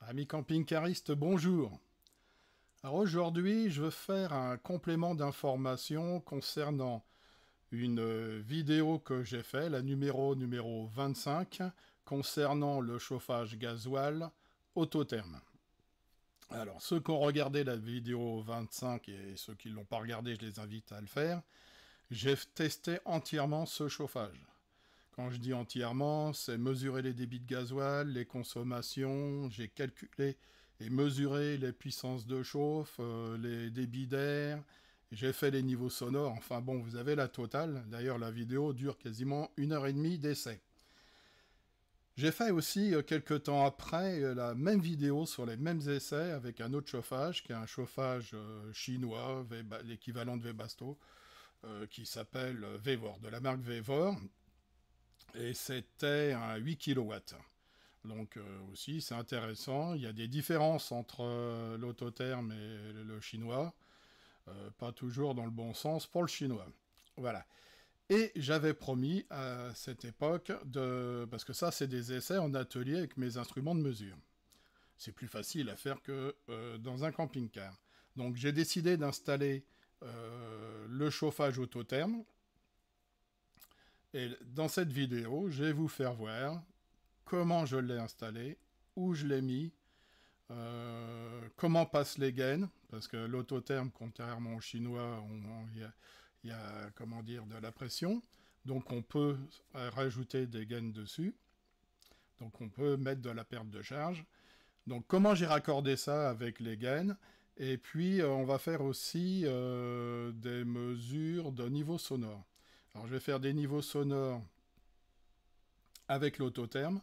Amis camping-caristes, bonjour. Alors aujourd'hui, je veux faire un complément d'information concernant une vidéo que j'ai fait, la numéro 25, concernant le chauffage gasoil autotherme. Alors, ceux qui ont regardé la vidéo 25 et ceux qui ne l'ont pas regardé, je les invite à le faire. J'ai testé entièrement ce chauffage. Quand je dis entièrement, c'est mesurer les débits de gasoil, les consommations, j'ai calculé et mesuré les puissances de chauffe, les débits d'air, j'ai fait les niveaux sonores, enfin bon, vous avez la totale. D'ailleurs, la vidéo dure quasiment 1 h 30 d'essai. J'ai fait aussi, quelques temps après, la même vidéo sur les mêmes essais avec un autre chauffage, qui est un chauffage chinois, l'équivalent de Webasto, qui s'appelle Vevor, de la marque Vevor. Et c'était un 8 kW. Donc aussi, c'est intéressant. Il y a des différences entre l'autotherme et le chinois. Pas toujours dans le bon sens pour le chinois. Voilà. Et j'avais promis à cette époque parce que ça, c'est des essais en atelier avec mes instruments de mesure. C'est plus facile à faire que dans un camping-car. Donc j'ai décidé d'installer le chauffage autotherme. Et dans cette vidéo, je vais vous faire voir comment je l'ai installé, où je l'ai mis, comment passent les gaines, parce que l'autotherme, contrairement au chinois, il y a, comment dire, de la pression, donc on peut rajouter des gaines dessus, donc on peut mettre de la perte de charge. Donc comment j'ai raccordé ça avec les gaines, et puis on va faire aussi des mesures de niveau sonore. Alors je vais faire des niveaux sonores avec l'autotherme,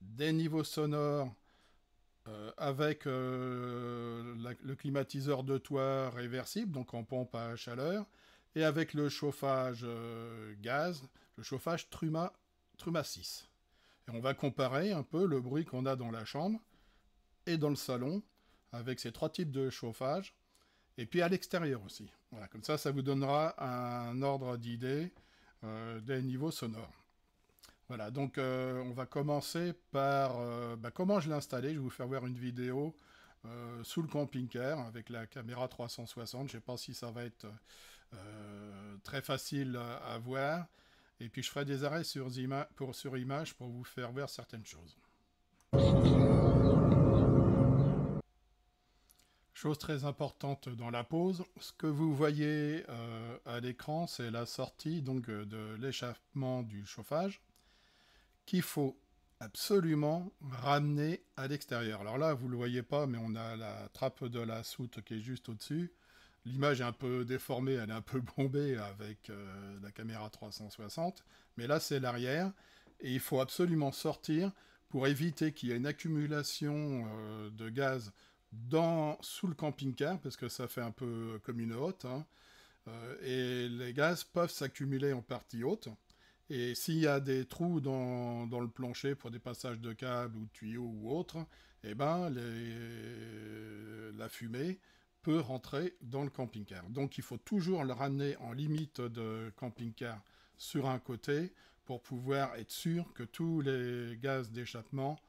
des niveaux sonores avec le climatiseur de toit réversible, donc en pompe à chaleur, et avec le chauffage gaz, le chauffage Truma 6. Et on va comparer un peu le bruit qu'on a dans la chambre et dans le salon avec ces trois types de chauffage, et puis à l'extérieur aussi. Voilà, comme ça vous donnera un ordre d'idée des niveaux sonores. Voilà, donc on va commencer par comment je l'ai installé. Je vais vous faire voir une vidéo sous le camping-car avec la caméra 360. Je ne sais pas si ça va être très facile à voir. Et puis je ferai des arrêts sur image pour vous faire voir certaines choses. Chose très importante dans la pause, ce que vous voyez à l'écran, c'est la sortie donc, de l'échappement du chauffage qu'il faut absolument ramener à l'extérieur. Alors là, vous ne le voyez pas, mais on a la trappe de la soute qui est juste au-dessus. L'image est un peu déformée, elle est un peu bombée avec la caméra 360, mais là c'est l'arrière, et il faut absolument sortir pour éviter qu'il y ait une accumulation de gaz sous le camping-car, parce que ça fait un peu comme une hotte, hein, et les gaz peuvent s'accumuler en partie haute. Et s'il y a des trous dans le plancher pour des passages de câbles ou de tuyaux ou autres, eh ben la fumée peut rentrer dans le camping-car. Donc il faut toujours le ramener en limite de camping-car sur un côté pour pouvoir être sûr que tous les gaz d'échappement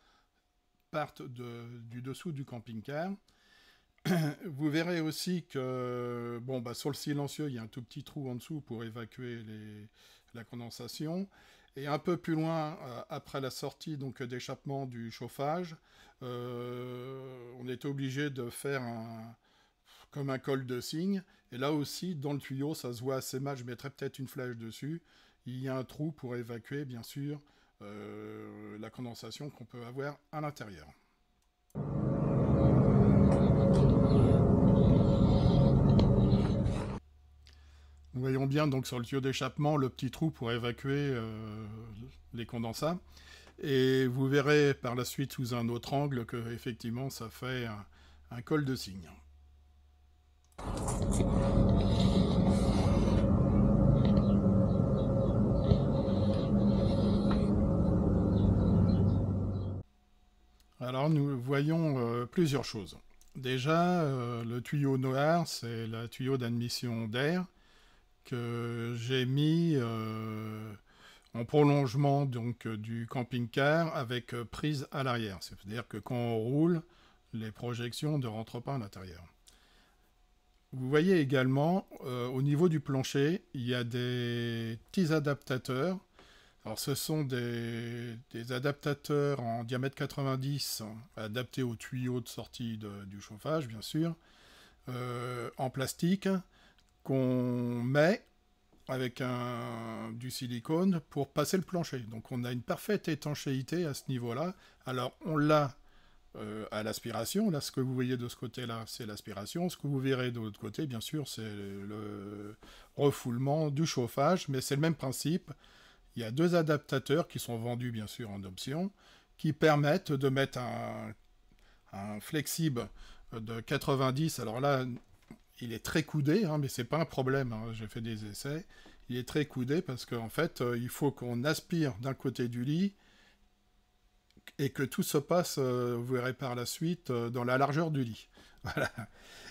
partent du dessous du camping-car. Vous verrez aussi que sur le silencieux, il y a un tout petit trou en dessous pour évacuer la condensation. Et un peu plus loin, après la sortie d'échappement du chauffage, on est obligé de faire comme un col de cygne. Et là aussi, dans le tuyau, ça se voit assez mal, je mettrai peut-être une flèche dessus. Il y a un trou pour évacuer, bien sûr, la condensation qu'on peut avoir à l'intérieur. Nous voyons bien donc sur le tuyau d'échappement le petit trou pour évacuer les condensats. Et vous verrez par la suite sous un autre angle que effectivement ça fait un col de cygne. Alors nous voyons plusieurs choses. Déjà, le tuyau noir, c'est le tuyau d'admission d'air que j'ai mis en prolongement donc du camping-car avec prise à l'arrière. C'est-à-dire que quand on roule, les projections ne rentrent pas à l'intérieur. Vous voyez également, au niveau du plancher, il y a des petits adaptateurs. Alors ce sont des adaptateurs en diamètre 90, adaptés aux tuyaux de sortie du chauffage, bien sûr, en plastique, qu'on met avec du silicone pour passer le plancher. Donc on a une parfaite étanchéité à ce niveau-là. Alors on l'a à l'aspiration. Là, ce que vous voyez de ce côté-là, c'est l'aspiration. Ce que vous verrez de l'autre côté, bien sûr, c'est le refoulement du chauffage, mais c'est le même principe. Il y a deux adaptateurs qui sont vendus, bien sûr, en option, qui permettent de mettre un flexible de 90. Alors là, il est très coudé, hein, mais c'est pas un problème. Hein, j'ai fait des essais. Il est très coudé parce qu'en fait, il faut qu'on aspire d'un côté du lit et que tout se passe, vous verrez par la suite, dans la largeur du lit. Voilà.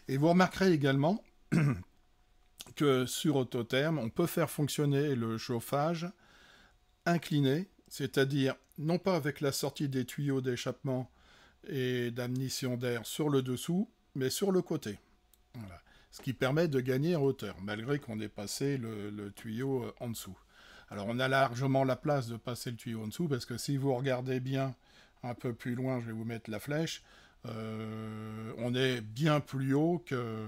Et vous remarquerez également que sur Autotherm, on peut faire fonctionner le chauffage incliné, c'est-à-dire non pas avec la sortie des tuyaux d'échappement et d'admission d'air sur le dessous, mais sur le côté. Voilà. Ce qui permet de gagner en hauteur, malgré qu'on ait passé le tuyau en dessous. Alors on a largement la place de passer le tuyau en dessous, parce que si vous regardez bien un peu plus loin, je vais vous mettre la flèche, on est bien plus haut que...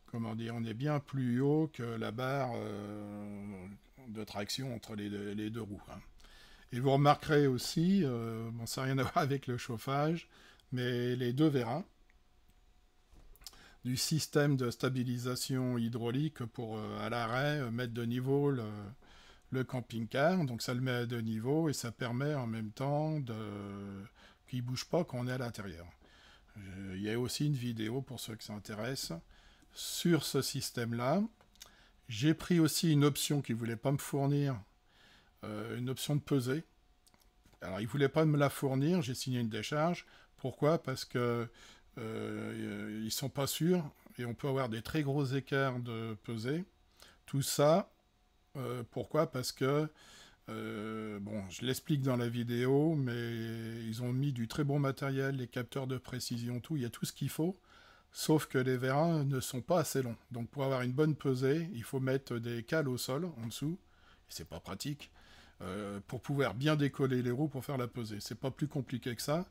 Comment dire, on est bien plus haut que la barre de traction entre les deux roues. Hein. Et vous remarquerez aussi, bon, ça n'a rien à voir avec le chauffage, mais les deux vérins du système de stabilisation hydraulique pour, à l'arrêt, mettre de niveau le camping-car. Donc ça le met à deux niveaux et ça permet en même temps qu'il ne bouge pas quand on est à l'intérieur. Il y a aussi une vidéo pour ceux qui s'intéressent sur ce système-là. J'ai pris aussi une option qu'ils ne voulaient pas me fournir, une option de pesée. Alors, ils ne voulaient pas me la fournir, j'ai signé une décharge. Pourquoi? Parce que ils ne sont pas sûrs et on peut avoir des très gros écarts de pesée. Tout ça, pourquoi? Parce que, bon, je l'explique dans la vidéo, mais ils ont mis du très bon matériel, les capteurs de précision, tout, il y a tout ce qu'il faut. Sauf que les vérins ne sont pas assez longs. Donc pour avoir une bonne pesée, il faut mettre des cales au sol, en dessous. Et c'est pas pratique. Pour pouvoir bien décoller les roues pour faire la pesée. C'est pas plus compliqué que ça.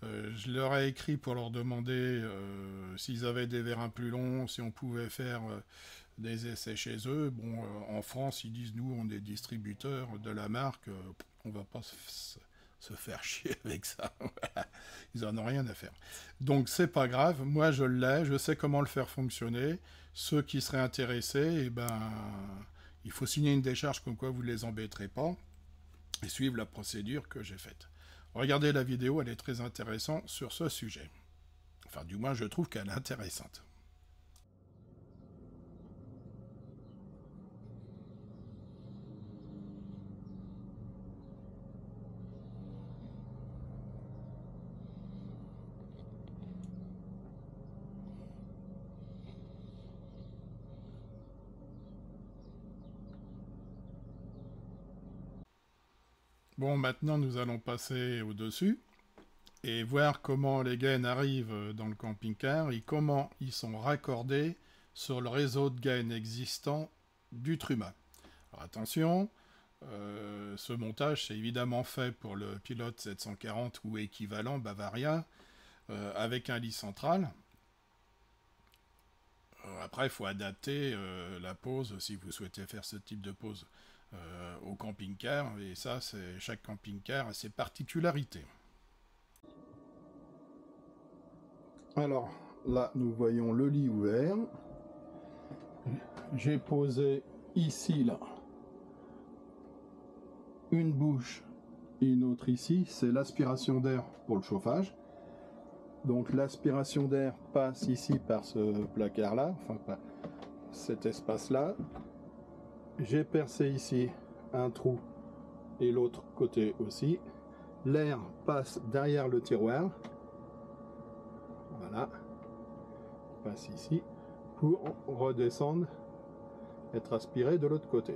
Je leur ai écrit pour leur demander s'ils avaient des vérins plus longs, si on pouvait faire des essais chez eux. Bon, en France, ils disent, nous, on est distributeurs de la marque, on va pas se faire chier avec ça. Ils en ont rien à faire. Donc c'est pas grave, moi je l'ai, je sais comment le faire fonctionner. Ceux qui seraient intéressés, eh ben, il faut signer une décharge comme quoi vous ne les embêterez pas et suivre la procédure que j'ai faite. Regardez la vidéo, elle est très intéressante sur ce sujet. Enfin, du moins, je trouve qu'elle est intéressante. Bon, maintenant, nous allons passer au-dessus et voir comment les gaines arrivent dans le camping-car et comment ils sont raccordés sur le réseau de gaines existant du Truma. Alors attention, ce montage c'est évidemment fait pour le pilote 740 ou équivalent Bavaria avec un lit central. Après, il faut adapter la pose si vous souhaitez faire ce type de pose au camping-car, et ça, chaque camping-car a ses particularités. Alors, là, nous voyons le lit ouvert. J'ai posé ici, là, une bouche et une autre ici. C'est l'aspiration d'air pour le chauffage. Donc l'aspiration d'air passe ici par ce placard-là, enfin par cet espace-là. J'ai percé ici un trou et l'autre côté aussi. L'air passe derrière le tiroir. Voilà. Il passe ici pour redescendre, être aspiré de l'autre côté.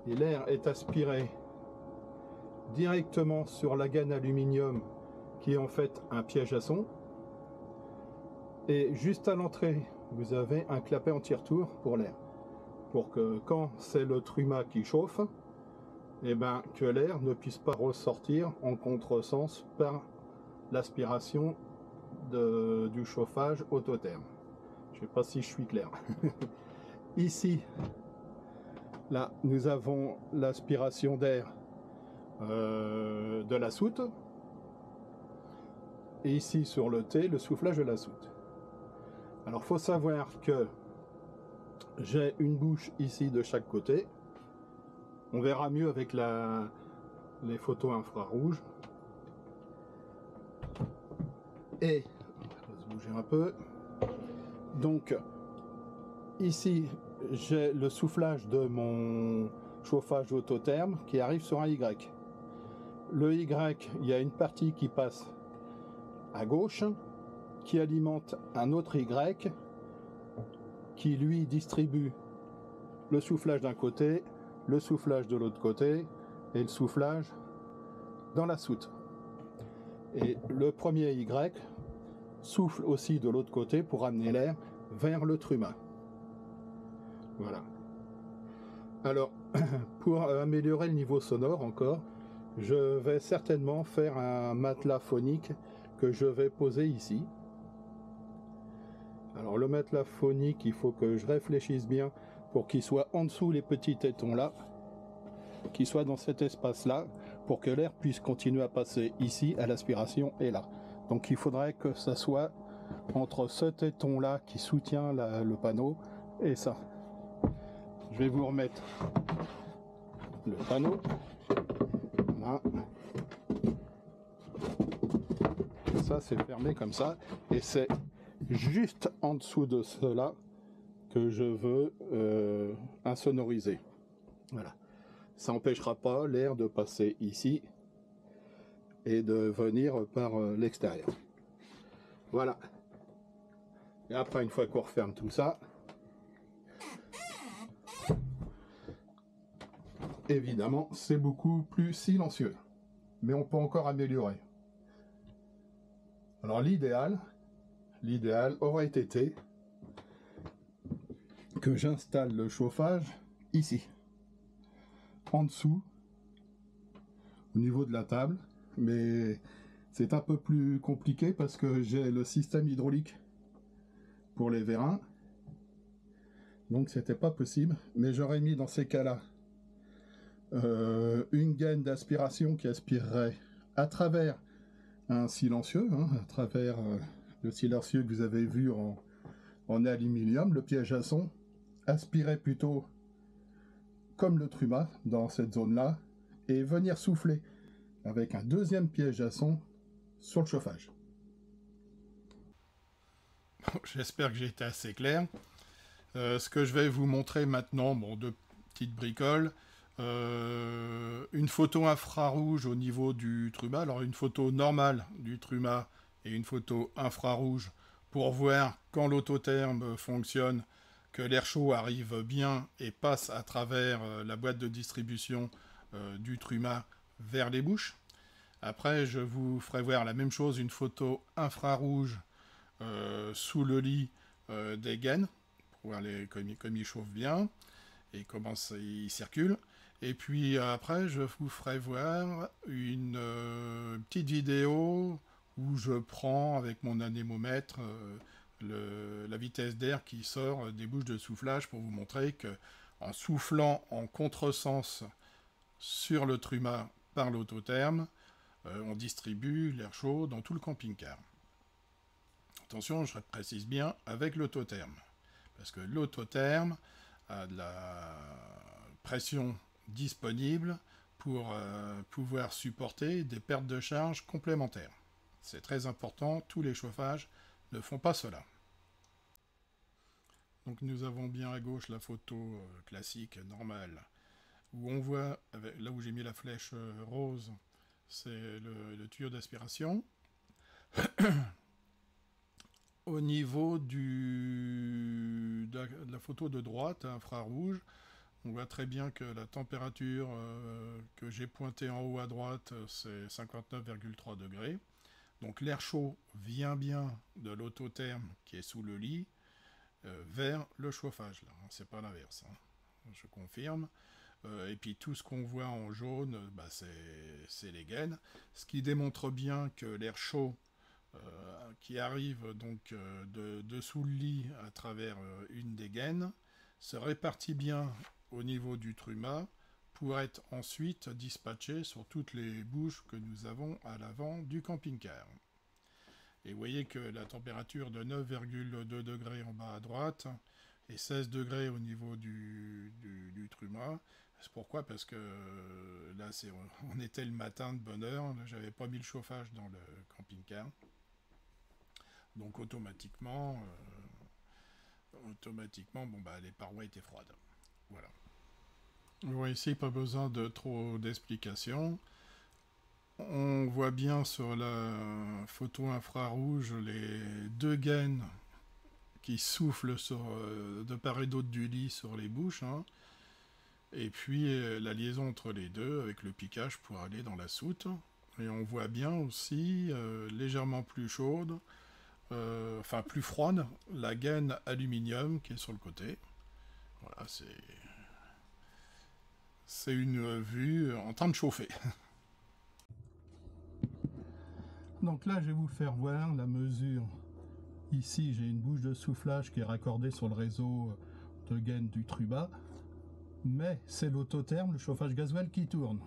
et l'air est aspiré directement sur la gaine aluminium qui est en fait un piège à son. Et juste à l'entrée, vous avez un clapet anti-retour pour l'air. Pour que quand c'est le truma qui chauffe, et ben, que l'air ne puisse pas ressortir en contresens par l'aspiration du chauffage autotherme. Je ne sais pas si je suis clair. Ici, là, nous avons l'aspiration d'air de la soute. Et ici, sur le T, le soufflage de la soute. Alors, il faut savoir que j'ai une bouche ici de chaque côté. On verra mieux avec les photos infrarouges. Et, on va se bouger un peu. Donc, ici, j'ai le soufflage de mon chauffage autotherme qui arrive sur un Y. Le Y, il y a une partie qui passe à gauche, qui alimente un autre Y, qui lui distribue le soufflage d'un côté, le soufflage de l'autre côté, et le soufflage dans la soute. Et le premier Y souffle aussi de l'autre côté pour amener l'air vers le truma. Voilà. Alors, pour améliorer le niveau sonore encore, je vais certainement faire un matelas phonique que je vais poser ici. Alors le matelas phonique, il faut que je réfléchisse bien pour qu'il soit en dessous les petits tétons là, qu'il soit dans cet espace là, pour que l'air puisse continuer à passer ici à l'aspiration et là. Donc il faudrait que ça soit entre ce téton là qui soutient le panneau et ça. Je vais vous remettre le panneau. Là. Ça c'est fermé comme ça et c'est juste en dessous de cela que je veux insonoriser. Voilà. Ça n'empêchera pas l'air de passer ici et de venir par l'extérieur. Voilà. Et après, une fois qu'on referme tout ça, évidemment, c'est beaucoup plus silencieux. Mais on peut encore améliorer. Alors l'idéal aurait été que j'installe le chauffage ici, en dessous, au niveau de la table, mais c'est un peu plus compliqué parce que j'ai le système hydraulique pour les vérins, donc c'était pas possible, mais j'aurais mis dans ces cas-là une gaine d'aspiration qui aspirerait à travers un silencieux, à travers le silencieux que vous avez vu en aluminium, le piège à son, aspirer plutôt comme le truma dans cette zone-là, et venir souffler avec un deuxième piège à son sur le chauffage. J'espère que j'ai été assez clair. Ce que je vais vous montrer maintenant, deux petites bricoles. Une photo infrarouge au niveau du truma, alors une photo normale du truma et une photo infrarouge pour voir quand l'autotherme fonctionne, que l'air chaud arrive bien et passe à travers la boîte de distribution du truma vers les bouches. Après, je vous ferai voir la même chose, une photo infrarouge sous le lit des gaines, pour voir comme ils chauffent bien et comment ils circulent. Et puis après, je vous ferai voir une petite vidéo où je prends avec mon anémomètre la vitesse d'air qui sort des bouches de soufflage pour vous montrer que en soufflant en contresens sur le truma par l'autotherme, on distribue l'air chaud dans tout le camping-car. Attention, je précise bien avec l'autotherme, parce que l'autotherme a de la pression disponible pour pouvoir supporter des pertes de charge complémentaires. C'est très important, tous les chauffages ne font pas cela. Donc nous avons bien à gauche la photo classique, normale, où on voit, là où j'ai mis la flèche rose, c'est le tuyau d'aspiration. Au niveau de la photo de droite, infrarouge, On voit très bien que la température que j'ai pointée en haut à droite, c'est 59,3 degrés. Donc l'air chaud vient bien de l'autotherme qui est sous le lit vers le chauffage. Là, c'est pas l'inverse, hein. Je confirme. Et puis tout ce qu'on voit en jaune, bah, c'est les gaines, ce qui démontre bien que l'air chaud qui arrive donc de sous le lit à travers une des gaines se répartit bien au niveau du truma pour être ensuite dispatché sur toutes les bouches que nous avons à l'avant du camping-car. Et vous voyez que la température de 9,2 degrés en bas à droite et 16 degrés au niveau du truma. C'est pourquoi? Parce que là, on était le matin de bonne heure, j'avais pas mis le chauffage dans le camping-car. Donc automatiquement, bon, bah, les parois étaient froides. Voilà. Vous voyez ici, pas besoin de trop d'explications. On voit bien sur la photo infrarouge les deux gaines qui soufflent de part et d'autre du lit sur les bouches, hein. Et puis la liaison entre les deux avec le piquage pour aller dans la soute. Et on voit bien aussi, légèrement plus chaude, enfin plus froide, la gaine aluminium qui est sur le côté. Voilà, c'est une vue en train de chauffer. Donc là, je vais vous faire voir la mesure. Ici, j'ai une bouche de soufflage qui est raccordée sur le réseau de gaine du Truba. Mais c'est l'autotherme, le chauffage gasoil qui tourne.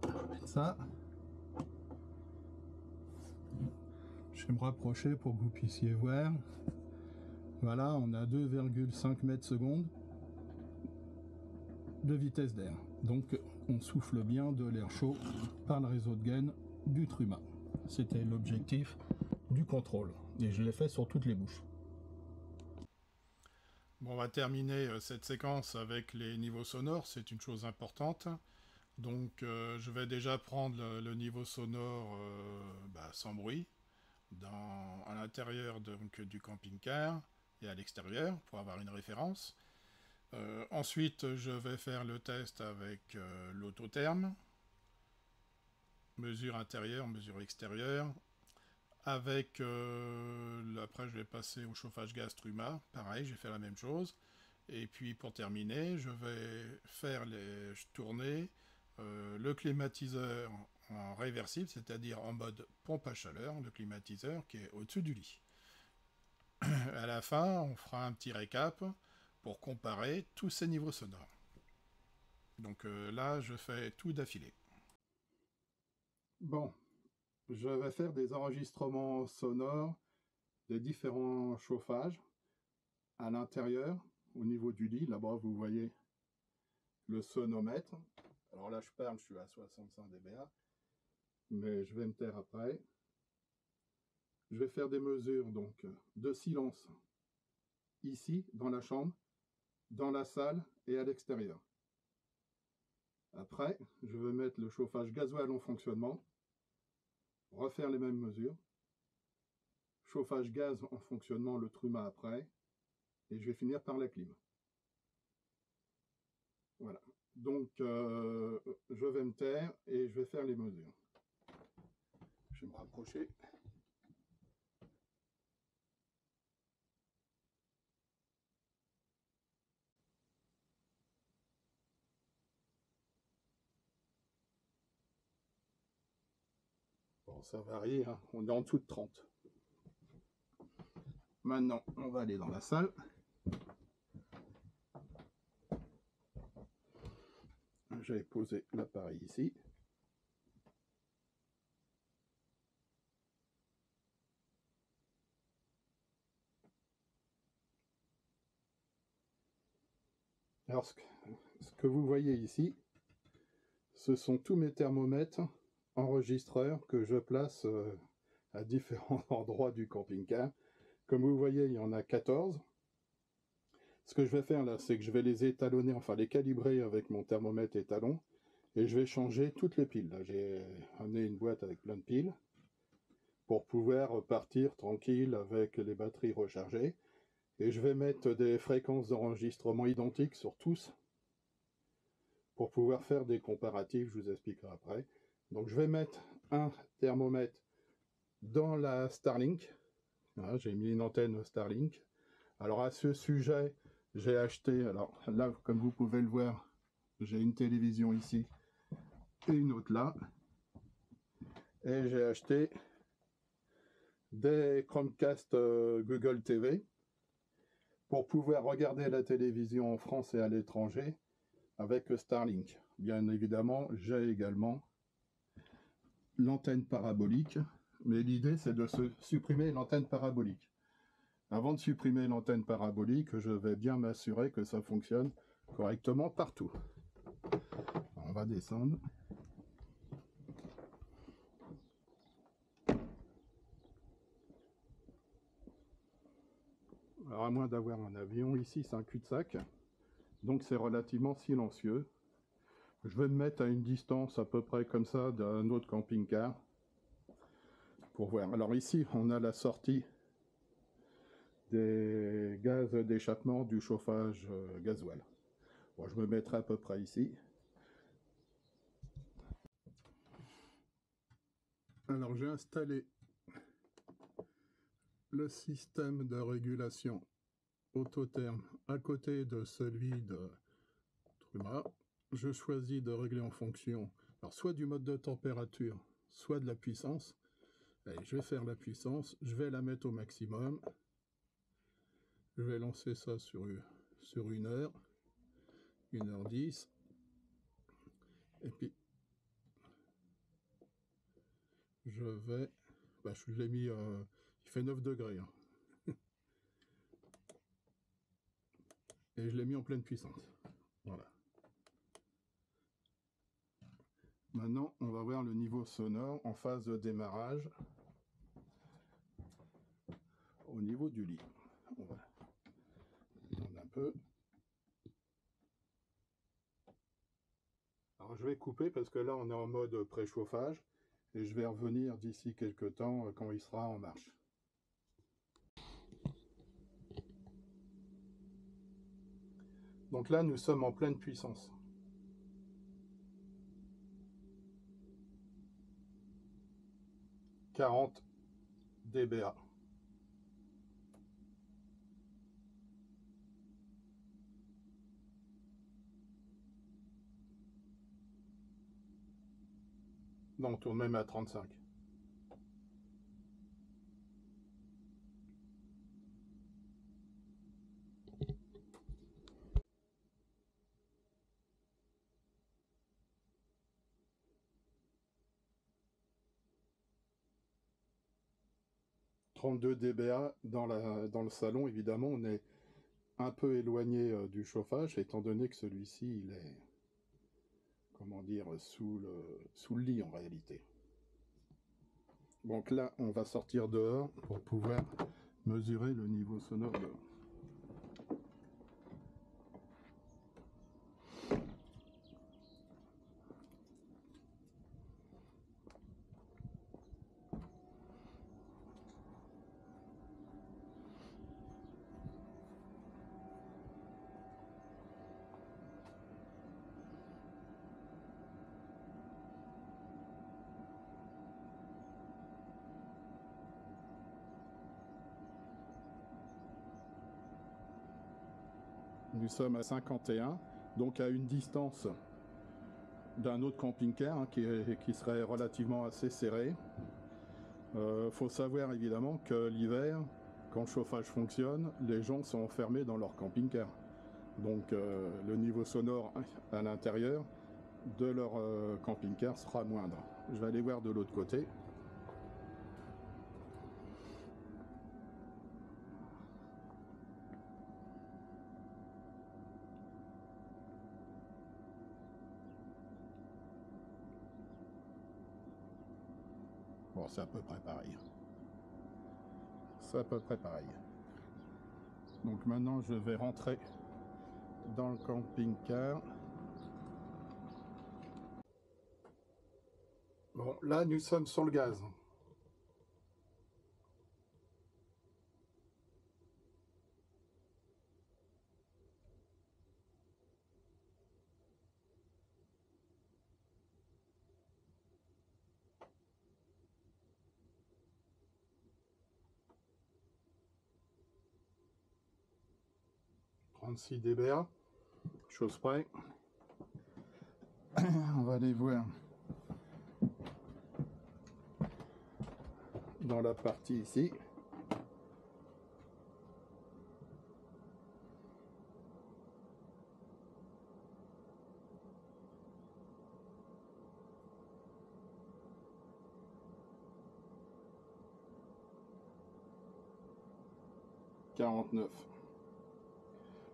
On va mettre ça. Je vais me rapprocher pour que vous puissiez voir. Voilà, on a 2,5 mètres secondes de vitesse d'air. Donc on souffle bien de l'air chaud par le réseau de gaine du Truma. C'était l'objectif du contrôle. Et je l'ai fait sur toutes les bouches. Bon, on va terminer cette séquence avec les niveaux sonores, c'est une chose importante. Donc je vais déjà prendre le niveau sonore sans bruit à l'intérieur du camping-car et à l'extérieur pour avoir une référence. Ensuite, je vais faire le test avec l'autotherme, mesure intérieure, mesure extérieure. Avec après, je vais passer au chauffage gaz Truma. Pareil, j'ai fait la même chose. Et puis pour terminer, je vais faire tourner le climatiseur en réversible, c'est-à-dire en mode pompe à chaleur, le climatiseur qui est au-dessus du lit. À la fin, on fera un petit récap pour comparer tous ces niveaux sonores. Donc là, je fais tout d'affilée. Bon, je vais faire des enregistrements sonores des différents chauffages à l'intérieur, au niveau du lit. Là-bas, vous voyez le sonomètre. Alors là, je parle, je suis à 65 dBA, mais je vais me taire après. Je vais faire des mesures donc de silence ici, dans la chambre, dans la salle et à l'extérieur. Après, je vais mettre le chauffage gasoil en fonctionnement, refaire les mêmes mesures, chauffage gaz en fonctionnement, le Truma après, et je vais finir par la clim. Voilà. Donc, je vais me taire et je vais faire les mesures. Je vais me rapprocher. Bon, ça varie, hein. On est en dessous de 30. Maintenant, on va aller dans la salle. J'avais posé l'appareil ici. Alors, ce que vous voyez ici, ce sont tous mes thermomètres enregistreurs que je place à différents endroits du camping-car. Comme vous voyez, il y en a 14. Ce que je vais faire là, c'est que je vais les étalonner, enfin les calibrer avec mon thermomètre étalon, et je vais changer toutes les piles. Là, j'ai amené une boîte avec plein de piles pour pouvoir partir tranquille avec les batteries rechargées. Et je vais mettre des fréquences d'enregistrement identiques sur tous pour pouvoir faire des comparatifs, je vous expliquerai après. Donc je vais mettre un thermomètre dans la Starlink. Voilà, j'ai mis une antenne Starlink. Alors à ce sujet, j'ai acheté, alors là comme vous pouvez le voir, j'ai une télévision ici et une autre là. Et j'ai acheté des Chromecast Google TV pour pouvoir regarder la télévision en France et à l'étranger avec Starlink. Bien évidemment, j'ai également l'antenne parabolique, mais l'idée c'est de supprimer l'antenne parabolique. Avant de supprimer l'antenne parabolique, je vais bien m'assurer que ça fonctionne correctement partout. On va descendre. Alors à moins d'avoir un avion, ici c'est un cul-de-sac, donc c'est relativement silencieux. Je vais me mettre à une distance à peu près comme ça d'un autre camping-car pour voir. Alors ici on a la sortie des gaz d'échappement du chauffage gasoil. Bon, je me mettrai à peu près ici. Alors j'ai installé le système de régulation autotherme à côté de celui de Truma. Je choisis de régler en fonction, alors soit du mode de température, soit de la puissance. Allez, je vais faire la puissance, je vais la mettre au maximum. Je vais lancer ça sur 1 heure, 1h10. Et puis, je vais... je l'ai mis... il fait 9 degrés. Hein. Et je l'ai mis en pleine puissance. Voilà. Maintenant, on va voir le niveau sonore en phase de démarrage au niveau du lit. On va prendre un peu. Alors je vais couper parce que là on est en mode préchauffage et je vais revenir d'ici quelques temps quand il sera en marche. Donc là nous sommes en pleine puissance. « 40 dBA. Non, on tourne même à 35. « 32 dBA dans le salon, évidemment, on est un peu éloigné du chauffage, étant donné que celui-ci, il est, comment dire, sous le lit en réalité. Donc là, on va sortir dehors pour pouvoir mesurer le niveau sonore dehors. Nous sommes à 51, donc à une distance d'un autre camping-car hein, qui serait relativement assez serré. Faut savoir évidemment que l'hiver, quand le chauffage fonctionne, les gens sont enfermés dans leur camping-car. Donc le niveau sonore à l'intérieur de leur camping-car sera moindre. Je vais aller voir de l'autre côté. Bon, c'est à peu près pareil. C'est à peu près pareil. Donc maintenant, je vais rentrer dans le camping-car. Bon, là, nous sommes sur le gaz. 46 dBA, chose près. On va aller voir dans la partie ici.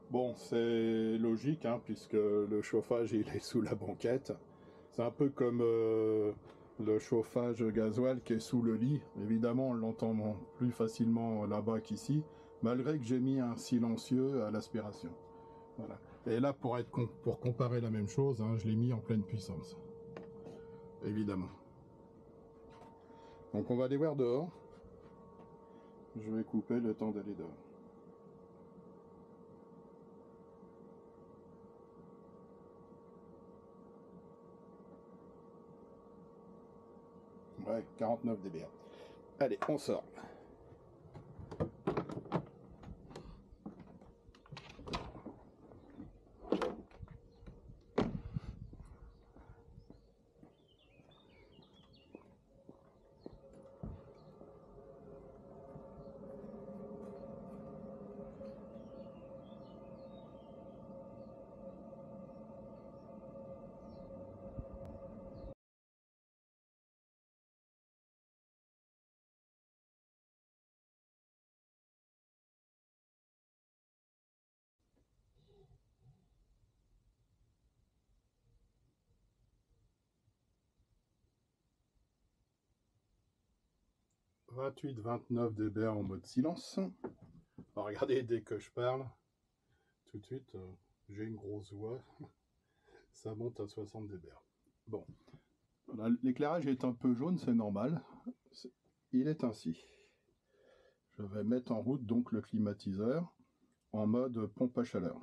Bon, c'est logique, hein, puisque le chauffage il est sous la banquette. C'est un peu comme le chauffage gasoil qui est sous le lit. Évidemment, on l'entend plus facilement là-bas qu'ici, malgré que j'ai mis un silencieux à l'aspiration. Voilà. Et là, pour comparer la même chose, hein, je l'ai mis en pleine puissance. Évidemment. Donc on va aller voir dehors. Je vais couper le temps d'aller dehors. Ouais, 49 dBA. Allez, on sort. « 28-29 dBA en mode silence. » Alors, regardez, dès que je parle, tout de suite, j'ai une grosse voix. Ça monte à 60 dBA. Bon, voilà, l'éclairage est un peu jaune, c'est normal. Il est ainsi. Je vais mettre en route donc le climatiseur en mode pompe à chaleur.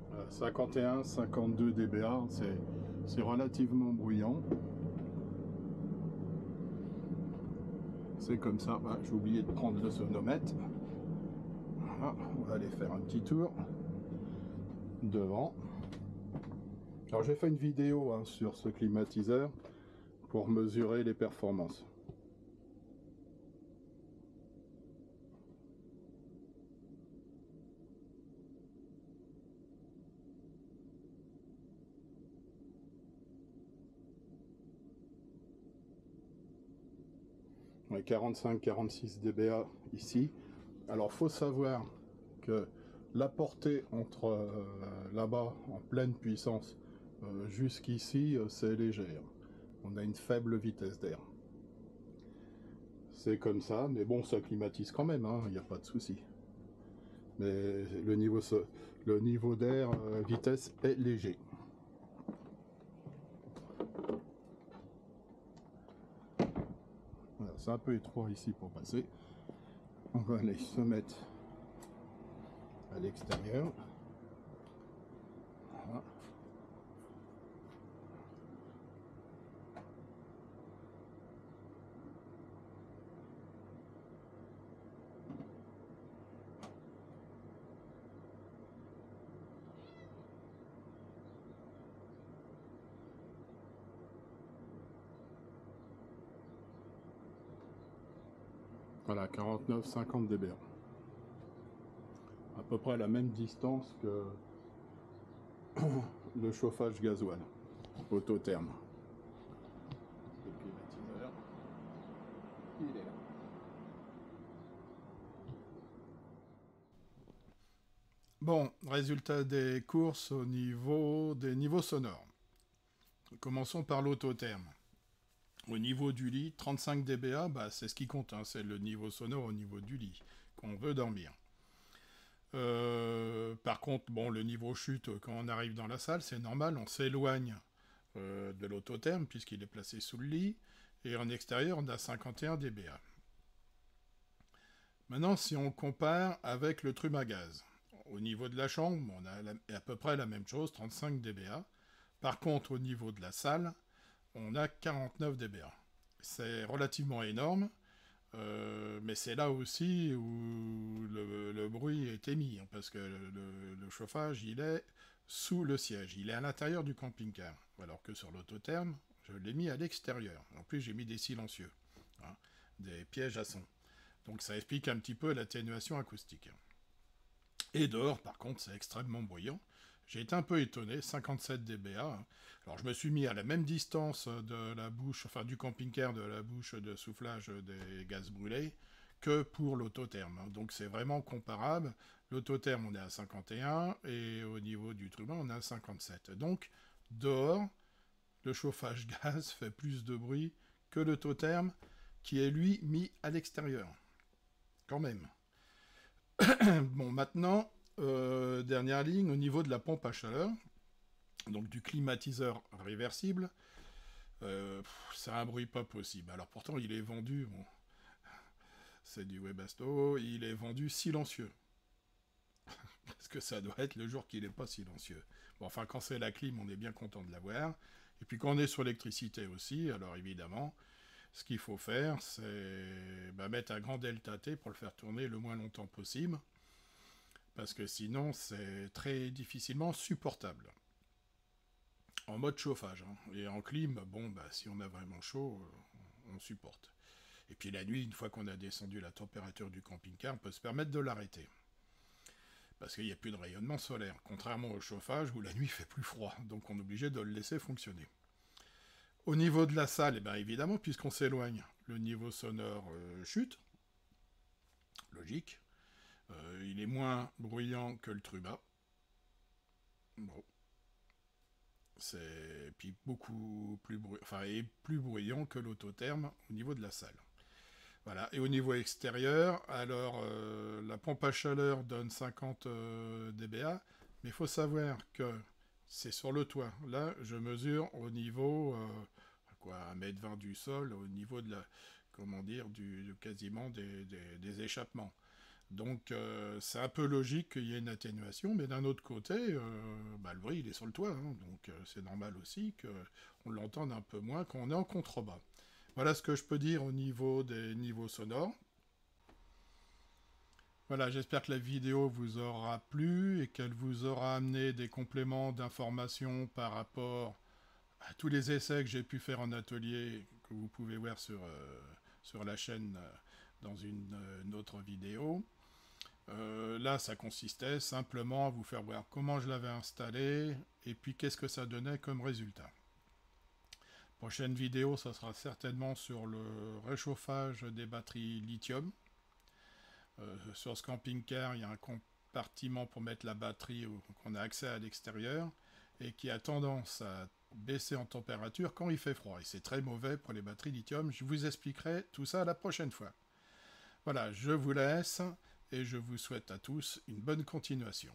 Voilà, 51-52 dBA, c'est relativement bruyant. C'est comme ça. Ah, j'ai oublié de prendre le sonomètre. Voilà, on va aller faire un petit tour devant. Alors j'ai fait une vidéo hein, sur ce climatiseur pour mesurer les performances. On est 45-46 dBA ici. Alors faut savoir que la portée entre là-bas en pleine puissance jusqu'ici c'est léger. On a une faible vitesse d'air. C'est comme ça, mais bon, ça climatise quand même, il n'y a pas de souci. Mais le niveau d'air, vitesse est léger. Voilà, c'est un peu étroit ici pour passer. On va aller se mettre à l'extérieur. Voilà. Voilà, 49-50 dBA. À peu près la même distance que le chauffage gasoil, autotherme. Le climatiseur, il est là. Bon, résultat des courses au niveau des niveaux sonores. Commençons par l'autotherme. Au niveau du lit, 35 dBA, bah, c'est ce qui compte, hein, c'est le niveau sonore au niveau du lit qu'on veut dormir. Par contre, bon, le niveau chute, quand on arrive dans la salle, c'est normal, on s'éloigne de l'autotherme puisqu'il est placé sous le lit, et en extérieur, on a 51 dBA. Maintenant, si on compare avec le trume à gaz, au niveau de la chambre, on a à peu près la même chose, 35 dBA. Par contre, au niveau de la salle, on a 49 dBA. C'est relativement énorme, mais c'est là aussi où le bruit est émis, hein, parce que le chauffage, il est sous le siège, il est à l'intérieur du camping-car, alors que sur l'autotherme, je l'ai mis à l'extérieur. En plus, j'ai mis des silencieux, hein, des pièges à son. Donc ça explique un petit peu l'atténuation acoustique. Et dehors, par contre, c'est extrêmement bruyant. J'ai été un peu étonné, 57 dBA. Alors je me suis mis à la même distance de la bouche, enfin du camping-car de la bouche de soufflage des gaz brûlés que pour l'autotherme. Donc c'est vraiment comparable. L'autotherme, on est à 51 et au niveau du trumeau, on est à 57. Donc dehors, le chauffage gaz fait plus de bruit que l'autotherme qui est lui mis à l'extérieur. Quand même. Bon, maintenant, dernière ligne, au niveau de la pompe à chaleur, donc du climatiseur réversible, c'est un bruit pas possible. Alors pourtant, il est vendu, bon, c'est du Webasto, il est vendu silencieux. Parce que ça doit être le jour qu'il n'est pas silencieux. Bon, enfin, quand c'est la clim, on est bien content de l'avoir. Et puis quand on est sur l'électricité aussi, alors évidemment, ce qu'il faut faire, c'est mettre un grand delta T pour le faire tourner le moins longtemps possible. Parce que sinon, c'est très difficilement supportable. En mode chauffage, hein. Et en clim, bon, si on a vraiment chaud, on supporte. Et puis la nuit, une fois qu'on a descendu la température du camping-car, on peut se permettre de l'arrêter. Parce qu'il n'y a plus de rayonnement solaire, contrairement au chauffage où la nuit fait plus froid, donc on est obligé de le laisser fonctionner. Au niveau de la salle, évidemment, puisqu'on s'éloigne, le niveau sonore chute, logique. Il est moins bruyant que le tuba. Bon. C'est puis beaucoup plus et plus bruyant que l'autotherme au niveau de la salle. Voilà. Et au niveau extérieur, alors la pompe à chaleur donne 50 dBA, mais il faut savoir que c'est sur le toit. Là, je mesure au niveau 1,20 m du sol, au niveau de la, comment dire, quasiment des échappements. Donc c'est un peu logique qu'il y ait une atténuation, mais d'un autre côté, le bruit il est sur le toit, hein, donc c'est normal aussi qu'on l'entende un peu moins quand on est en contrebas. Voilà ce que je peux dire au niveau des niveaux sonores. Voilà, j'espère que la vidéo vous aura plu et qu'elle vous aura amené des compléments d'informations par rapport à tous les essais que j'ai pu faire en atelier, que vous pouvez voir sur la chaîne dans une autre vidéo. Là, ça consistait simplement à vous faire voir comment je l'avais installé et puis qu'est-ce que ça donnait comme résultat. Prochaine vidéo, ça sera certainement sur le réchauffage des batteries lithium. Sur ce camping-car, il y a un compartiment pour mettre la batterie qu'on a accès à l'extérieur et qui a tendance à baisser en température quand il fait froid. Et c'est très mauvais pour les batteries lithium. Je vous expliquerai tout ça la prochaine fois. Voilà, je vous laisse et je vous souhaite à tous une bonne continuation.